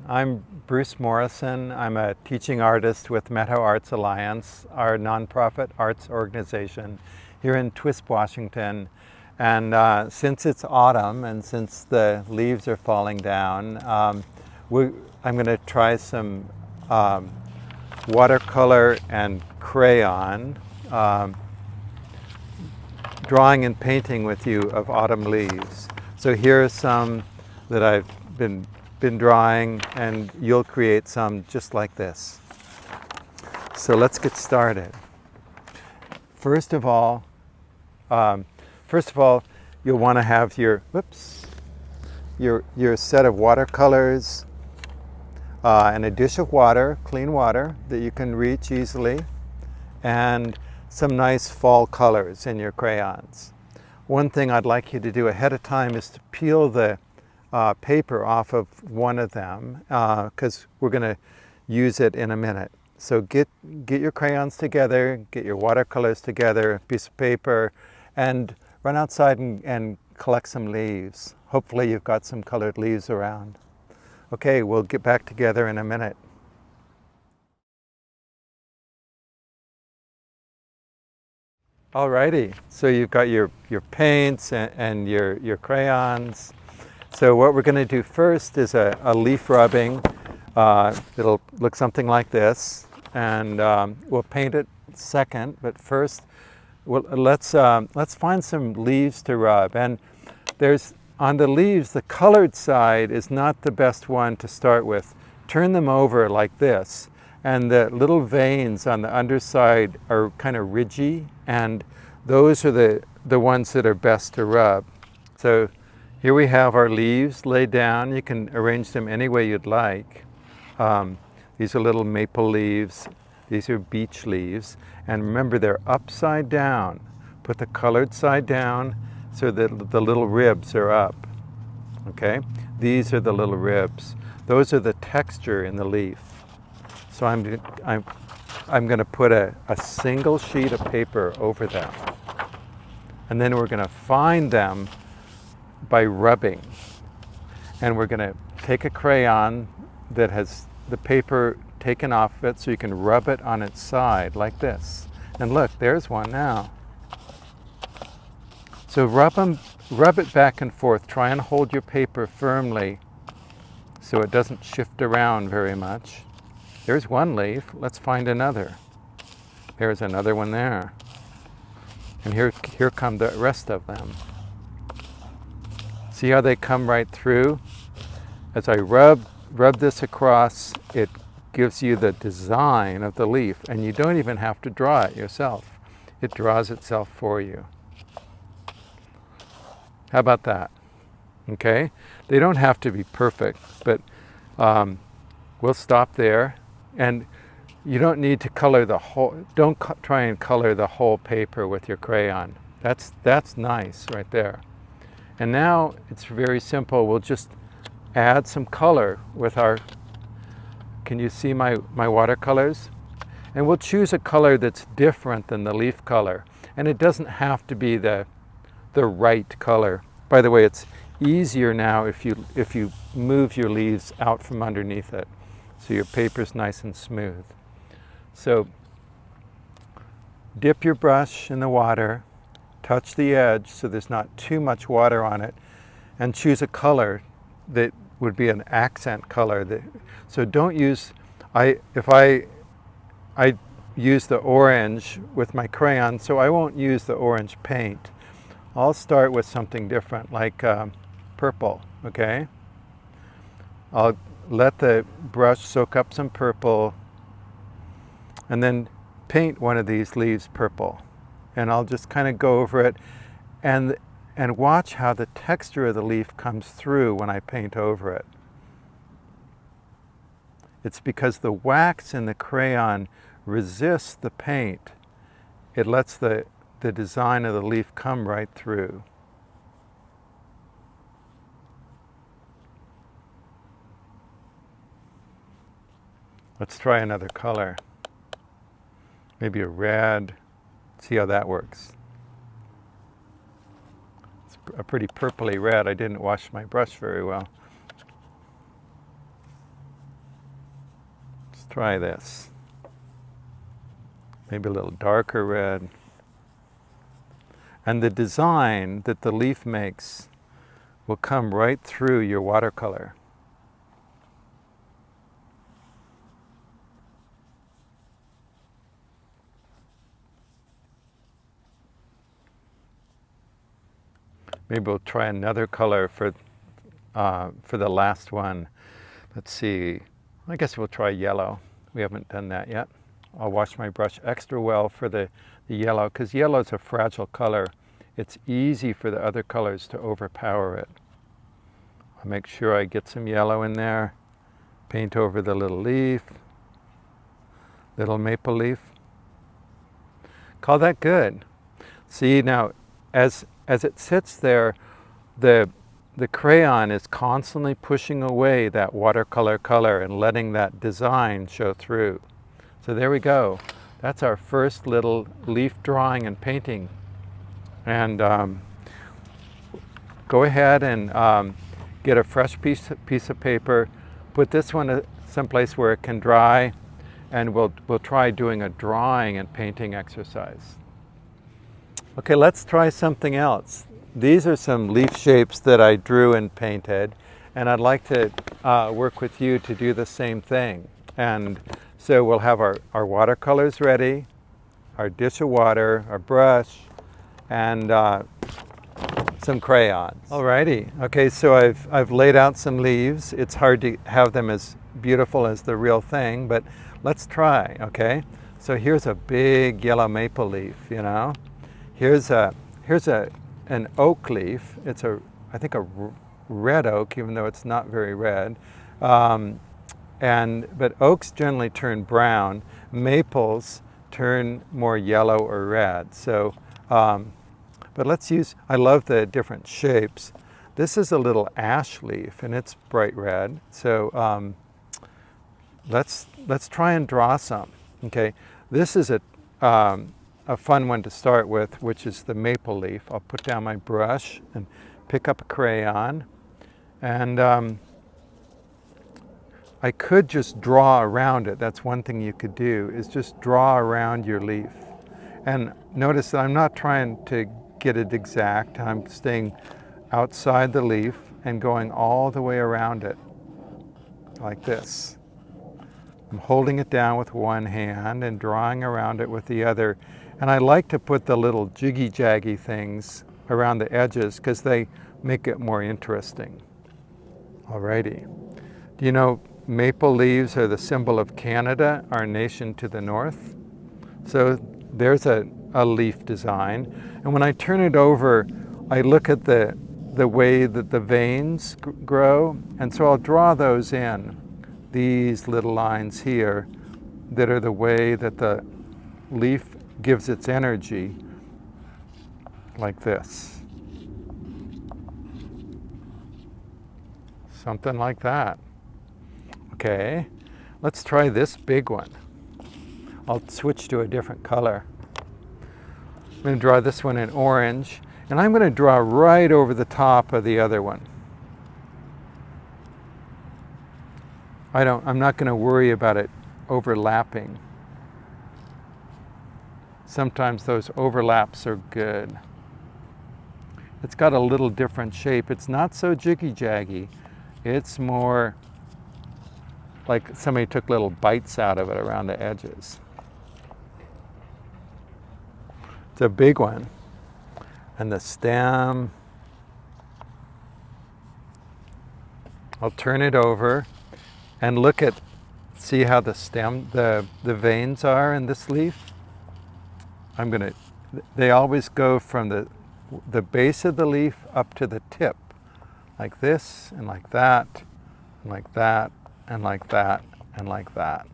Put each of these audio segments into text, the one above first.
I'm Bruce Morrison. I'm a teaching artist with Meadow Arts Alliance, our nonprofit arts organization here in Twisp, Washington. And since it's autumn and since the leaves are falling down, I'm going to try some watercolor and crayon drawing and painting with you of autumn leaves. So here are some that I've been drawing, and you'll create some just like this. So let's get started. First of all, you'll want to have your set of watercolors and a dish of water, clean water that you can reach easily, and some nice fall colors in your crayons. One thing I'd like you to do ahead of time is to peel the paper off of one of them because we're going to use it in a minute. So get your crayons together, get your watercolors together, a piece of paper, and run outside and collect some leaves. Hopefully you've got some colored leaves around. Okay, we'll get back together in a minute. Alrighty, so you've got your paints and your crayons. So what we're going to do first is a leaf rubbing. It'll look something like this, and we'll paint it second. But first, let's find some leaves to rub. And on the leaves, the colored side is not the best one to start with. Turn them over like this, and the little veins on the underside are kind of ridgy, and those are the ones that are best to rub. So here we have our leaves laid down. You can arrange them any way you'd like. These are little maple leaves. These are beech leaves. And remember, they're upside down. Put the colored side down so that the little ribs are up. Okay? These are the little ribs. Those are the texture in the leaf. So I'm going to put a single sheet of paper over them. And then we're going to find them by rubbing. And we're going to take a crayon that has the paper taken off it so you can rub it on its side like this. And look, there's one now. So rub it back and forth. Try and hold your paper firmly so it doesn't shift around very much. There's one leaf. Let's find another. There's another one there. And here come the rest of them. See how they come right through? As I rub this across, it gives you the design of the leaf, and you don't even have to draw it yourself. It draws itself for you. How about that? Okay? They don't have to be perfect, but we'll stop there. And you don't need to color the whole, don't try and color the whole paper with your crayon. That's nice right there. And now it's very simple. We'll just add some color with our, can you see my watercolors? And we'll choose a color that's different than the leaf color. And it doesn't have to be the right color. By the way, it's easier now if you move your leaves out from underneath it, so your paper's nice and smooth. So dip your brush in the water, touch the edge so there's not too much water on it, and choose a color that would be an accent color. So don't use, if I use the orange with my crayon, so I won't use the orange paint. I'll start with something different, like purple, okay? I'll let the brush soak up some purple, and then paint one of these leaves purple. And I'll just kind of go over it and watch how the texture of the leaf comes through when I paint over it. It's because the wax in the crayon resists the paint. It lets the design of the leaf come right through. Let's try another color. Maybe a red. See how that works. It's a pretty purpley red. I didn't wash my brush very well. Try this. Maybe a little darker red. And the design that the leaf makes will come right through your watercolor. Maybe we'll try another color for the last one. Let's see, I guess we'll try yellow. We haven't done that yet. I'll wash my brush extra well for the yellow, because yellow is a fragile color. It's easy for the other colors to overpower it. I'll make sure I get some yellow in there. Paint over the little leaf, little maple leaf. Call that good. See, now, as it sits there, the crayon is constantly pushing away that watercolor color and letting that design show through. So there we go. That's our first little leaf drawing and painting. And go ahead and get a fresh piece of paper. Put this one someplace where it can dry, and we'll try doing a drawing and painting exercise. Okay, let's try something else. These are some leaf shapes that I drew and painted, and I'd like to work with you to do the same thing. And so we'll have our watercolors ready, our dish of water, our brush, and some crayons. Alrighty, okay, so I've laid out some leaves. It's hard to have them as beautiful as the real thing, but let's try, okay? So here's a big yellow maple leaf, you know? Here's an oak leaf. It's I think a red oak, even though it's not very red. But oaks generally turn brown. Maples turn more yellow or red. So, but let's use, I love the different shapes. This is a little ash leaf, and it's bright red. So let's try and draw some. Okay, this is a fun one to start with, which is the maple leaf. I'll put down my brush and pick up a crayon, and I could just draw around it. That's one thing you could do, is just draw around your leaf. And notice that I'm not trying to get it exact. I'm staying outside the leaf and going all the way around it, like this. I'm holding it down with one hand and drawing around it with the other. And I like to put the little jiggy-jaggy things around the edges because they make it more interesting. Alrighty. Do you know maple leaves are the symbol of Canada, our nation to the north? So there's a leaf design. And when I turn it over, I look at the way that the veins grow. And so I'll draw those in, these little lines here, that are the way that the leaf gives its energy, like this. Something like that. Okay, let's try this big one. I'll switch to a different color. I'm going to draw this one in orange, and I'm going to draw right over the top of the other one. I'm not going to worry about it overlapping. Sometimes those overlaps are good. It's got a little different shape. It's not so jiggy-jaggy. It's more like somebody took little bites out of it around the edges. It's a big one. And the stem, I'll turn it over and look at, see how the stem, the veins are in this leaf? They always go from the base of the leaf up to the tip, like this, and like that, and like that, and like that, and like that.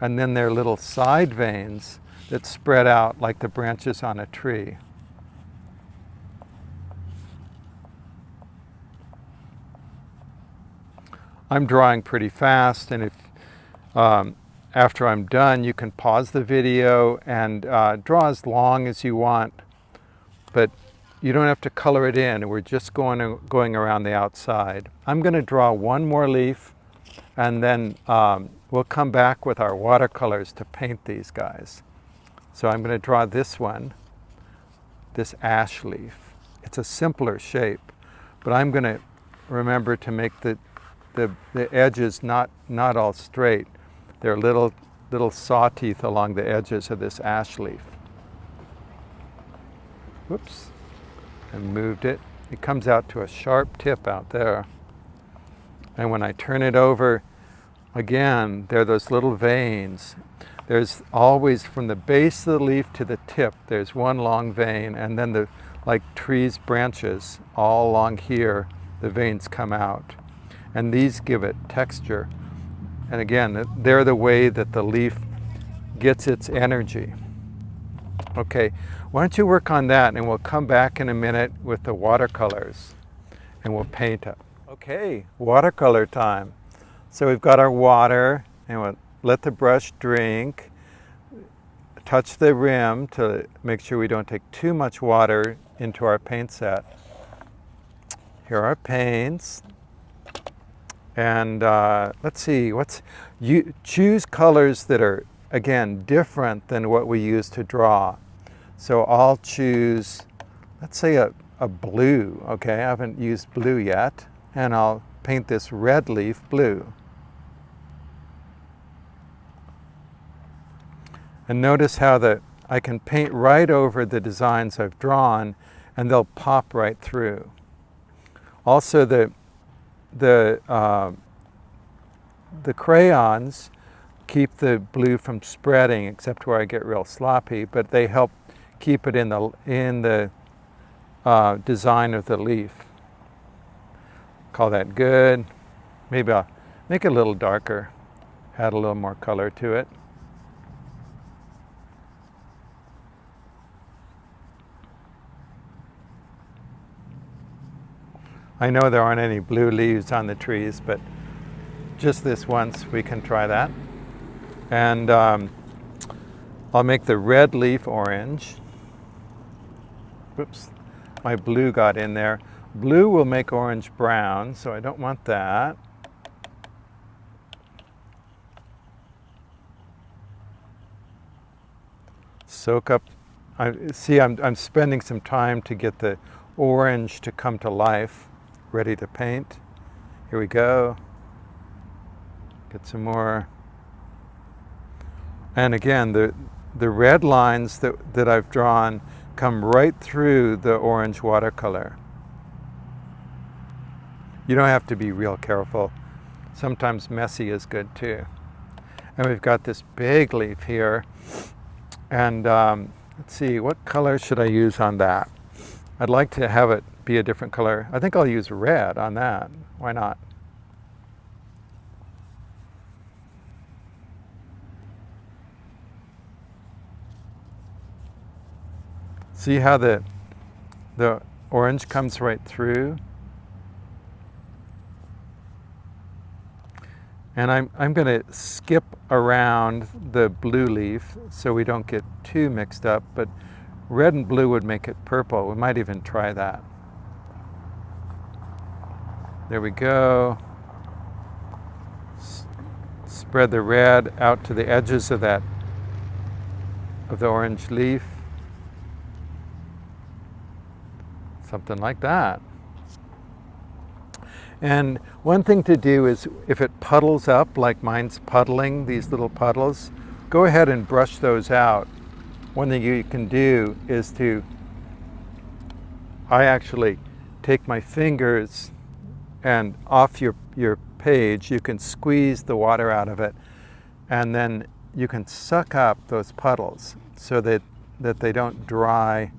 And then there are little side veins that spread out like the branches on a tree. I'm drawing pretty fast, and if after I'm done, you can pause the video and draw as long as you want, but you don't have to color it in. We're just going around the outside. I'm going to draw one more leaf, and then we'll come back with our watercolors to paint these guys. So I'm going to draw this one, this ash leaf. It's a simpler shape, but I'm going to remember to make the edges not all straight. They're little saw teeth along the edges of this ash leaf. Whoops, I moved it. It comes out to a sharp tip out there. And when I turn it over, again, there are those little veins. There's always, from the base of the leaf to the tip, there's one long vein, and then like trees' branches, all along here, the veins come out. And these give it texture. And again, they're the way that the leaf gets its energy. Okay, why don't you work on that, and we'll come back in a minute with the watercolors, and we'll paint it. Okay, watercolor time. So we've got our water, and we'll let the brush drink, touch the rim to make sure we don't take too much water into our paint set. Here are our paints. And let's see, you choose colors that are, again, different than what we use to draw. So I'll choose, let's say a blue, okay? I haven't used blue yet. And I'll paint this red leaf blue. And notice how I can paint right over the designs I've drawn, and they'll pop right through. Also, the crayons keep the blue from spreading, except where I get real sloppy, but they help keep it in the design of the leaf. Call that good. Maybe I'll make it a little darker, add a little more color to it. I know there aren't any blue leaves on the trees, but just this once we can try that. And I'll make the red leaf orange. Whoops, my blue got in there. Blue will make orange brown, so I don't want that. Soak up. I'm spending some time to get the orange to come to life, ready to paint. Here we go. Get some more. And again, the red lines that I've drawn come right through the orange watercolor. You don't have to be real careful. Sometimes messy is good too. And we've got this big leaf here. And let's see, what color should I use on that? I'd like to have it be a different color. I think I'll use red on that. Why not? See how the orange comes right through? And I'm going to skip around the blue leaf so we don't get too mixed up, but red and blue would make it purple. We might even try that. There we go. Spread the red out to the edges of the orange leaf. Something like that. And one thing to do is, if it puddles up, like mine's puddling, these little puddles, go ahead and brush those out. One thing you can do is I actually take my fingers, and off your page, you can squeeze the water out of it, and then you can suck up those puddles so that they don't dry,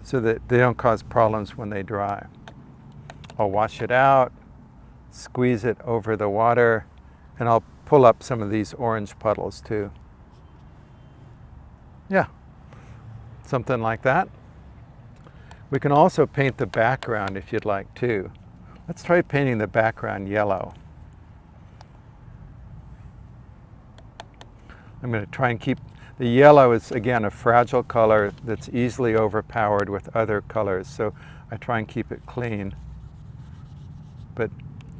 so that they don't cause problems when they dry. I'll wash it out, squeeze it over the water, and I'll pull up some of these orange puddles too. Yeah, something like that. We can also paint the background if you'd like to. Let's try painting the background yellow. I'm going to try and keep, the yellow is again a fragile color that's easily overpowered with other colors, so I try and keep it clean. But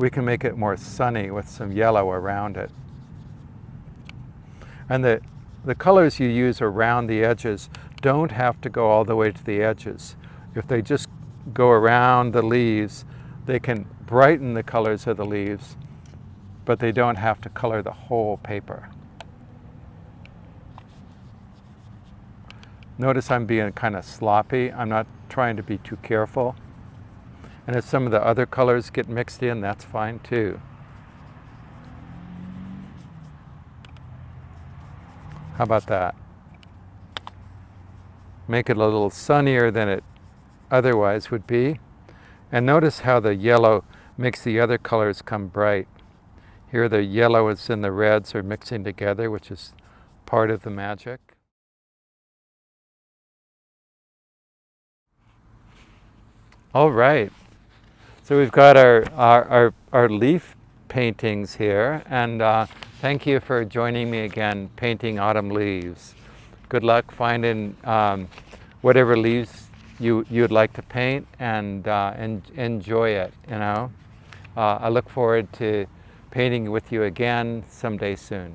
we can make it more sunny with some yellow around it. And the colors you use around the edges don't have to go all the way to the edges. If they just go around the leaves, they can brighten the colors of the leaves, but they don't have to color the whole paper. Notice I'm being kind of sloppy. I'm not trying to be too careful. And if some of the other colors get mixed in, that's fine too. How about that? Make it a little sunnier than it otherwise would be. And notice how the yellow makes the other colors come bright. Here the yellows and the reds are mixing together, which is part of the magic. All right, so we've got our leaf paintings here, and thank you for joining me again painting autumn leaves. Good luck finding whatever leaves you'd like to paint, and enjoy it, you know. I look forward to painting with you again someday soon.